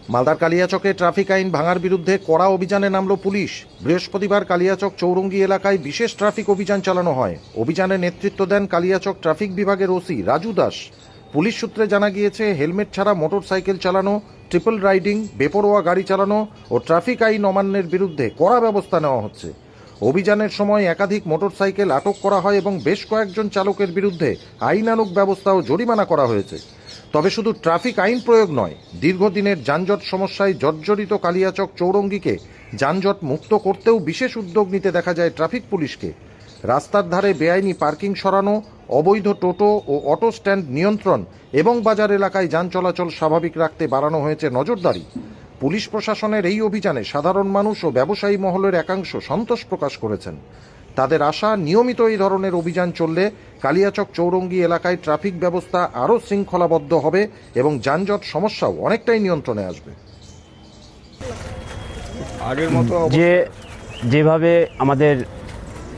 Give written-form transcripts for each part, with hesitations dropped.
মালদার কালিয়াচকে ট্রাফিক আইন ভাঙার বিরুদ্ধে কড়া অভিযানে নামল পুলিশ। বৃহস্পতিবার কালিয়াচক চৌরঙ্গি এলাকায় বিশেষ ট্রাফিক অভিযান চালানো হয়। অভিযানে নেতৃত্ব দেন কালিয়াচক ট্রাফিক বিভাগের ওসি রাজু দাস। পুলিশ সূত্রে জানা গিয়েছে, হেলমেট ছাড়া মোটরসাইকেল চালানো, ট্রিপল রাইডিং, বেপরোয়া গাড়ি চালানো ও ট্রাফিক আইন অমান্যের বিরুদ্ধে কড়া ব্যবস্থা নেওয়া হচ্ছে। অভিযানের সময় একাধিক মোটরসাইকেল আটক করা হয় এবং বেশ কয়েকজন চালকের বিরুদ্ধে আইনানুগ ব্যবস্থা ও জরিমানা করা হয়েছে। তবে শুধু ট্রাফিক আইন প্রয়োগ নয়, দীর্ঘদিনের যানজট সমস্যায় জর্জরিত কালিয়াচক চৌরঙ্গিকে যানজট মুক্ত করতেও বিশেষ উদ্যোগ নিতে দেখা যায় ট্রাফিক পুলিশকে। রাস্তার ধারে বেআইনি পার্কিং সরানো, অবৈধ টোটো ও অটো স্ট্যান্ড নিয়ন্ত্রণ এবং বাজার এলাকায় যান চলাচল স্বাভাবিক রাখতে বাড়ানো হয়েছে নজরদারি। পুলিশ প্রশাসনের এই অভিযানে সাধারণ মানুষ ও ব্যবসায়ী মহলের একাংশ সন্তোষ প্রকাশ করেছেন। তাদের আশা, নিয়মিত এই ধরনের অভিযান চললে কালিয়াচক চৌরঙ্গি এলাকায় ট্রাফিক ব্যবস্থা আরও শৃঙ্খলাবদ্ধ হবে এবং যানজট সমস্যাও অনেকটাই নিয়ন্ত্রণে আসবে। আগের মতো যেভাবে আমাদের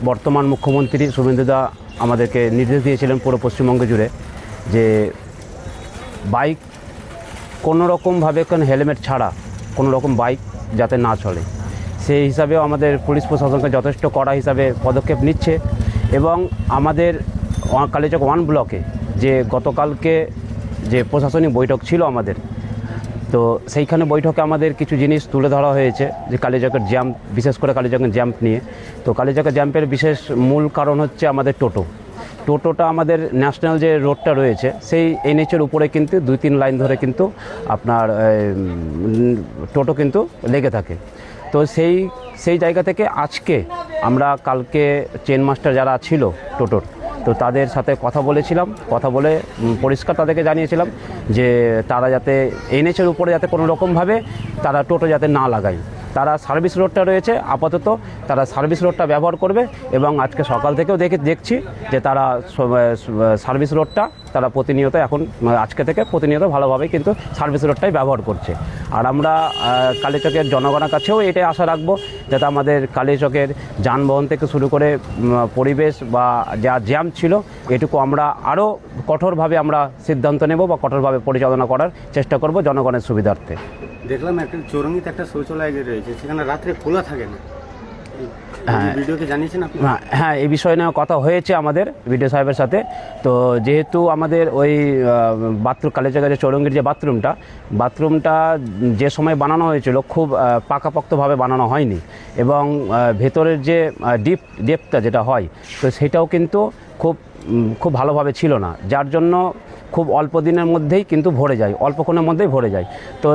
বর্তমান মুখ্যমন্ত্রী শুভেন্দুদা আমাদেরকে নির্দেশ দিয়েছিলেন পুরো পশ্চিমবঙ্গ জুড়ে, যে বাইক কোনো রকমভাবে হেলমেট ছাড়া কোনো রকম বাইক যাতে না চলে, সেই হিসাবেও আমাদের পুলিশ প্রশাসনকে যথেষ্ট কড়া হিসাবে পদক্ষেপ নিচ্ছে। এবং আমাদের কালিয়াচক 1 ব্লকে যে গতকালকে যে প্রশাসনিক বৈঠক ছিল আমাদের, তো সেইখানে বৈঠকে আমাদের কিছু জিনিস তুলে ধরা হয়েছে, যে কালিয়াচকের জ্যাম্প, বিশেষ করে কালিয়াচকের জ্যাম্প নিয়ে। তো কালিয়াচকের জ্যাম্পের বিশেষ মূল কারণ হচ্ছে আমাদের টোটোটা আমাদের ন্যাশনাল যে রোডটা রয়েছে সেই এনএইচের উপরে কিন্তু 2-3 লাইন ধরে কিন্তু আপনার টোটো কিন্তু লেগে থাকে। তো সেই জায়গা থেকে আজকে আমরা কালকে চেন মাস্টার যারা ছিল টোটোর, তো তাদের সাথে কথা বলে পরিষ্কার তাদেরকে জানিয়েছিলাম যে তারা যাতে এনএইচের উপরে যাতে কোনো রকমভাবে তারা টোটো যাতে না লাগায়। তারা সার্ভিস রোডটা রয়েছে, আপাতত তারা সার্ভিস রোডটা ব্যবহার করবে। এবং আজকে সকাল থেকেও দেখছি যে তারা সার্ভিস রোডটা তারা প্রতিনিয়ত আজকে থেকে প্রতিনিয়ত ভালোভাবে কিন্তু সার্ভিস রোডটাই ব্যবহার করছে। আর আমরা কালিয়াচকের জনগণের কাছেও এটাই আশা রাখবো, যাতে আমাদের কালিয়াচকের যানবাহন থেকে শুরু করে পরিবেশ বা যা জ্যাম ছিল, এটুকু আমরা আরও কঠোরভাবে আমরা সিদ্ধান্ত নেব বা কঠোরভাবে পরিচালনা করার চেষ্টা করব জনগণের সুবিধার্থে। দেখলাম একটা চৌরঙ্গিতে একটা শৌচালয় রয়েছে, সেখানে রাত্রে খোলা থাকে না, ভিডিওকে জানিয়েছেন আপনি? হ্যাঁ, এই বিষয় নিয়ে কথা হয়েছে আমাদের বিডিও সাহেবের সাথে। তো যেহেতু আমাদের ওই কালিয়াচকের যে চৌরঙ্গির যে বাথরুমটা যে সময় বানানো হয়েছিল খুব পাকাপোক্তভাবে বানানো হয়নি, এবং ভেতরের যে ডেপটা যেটা হয়, তো সেটাও কিন্তু খুব ভালোভাবে ছিল না, যার জন্য খুব অল্প দিনের মধ্যেই কিন্তু অল্পক্ষণের মধ্যেই ভরে যায়। তো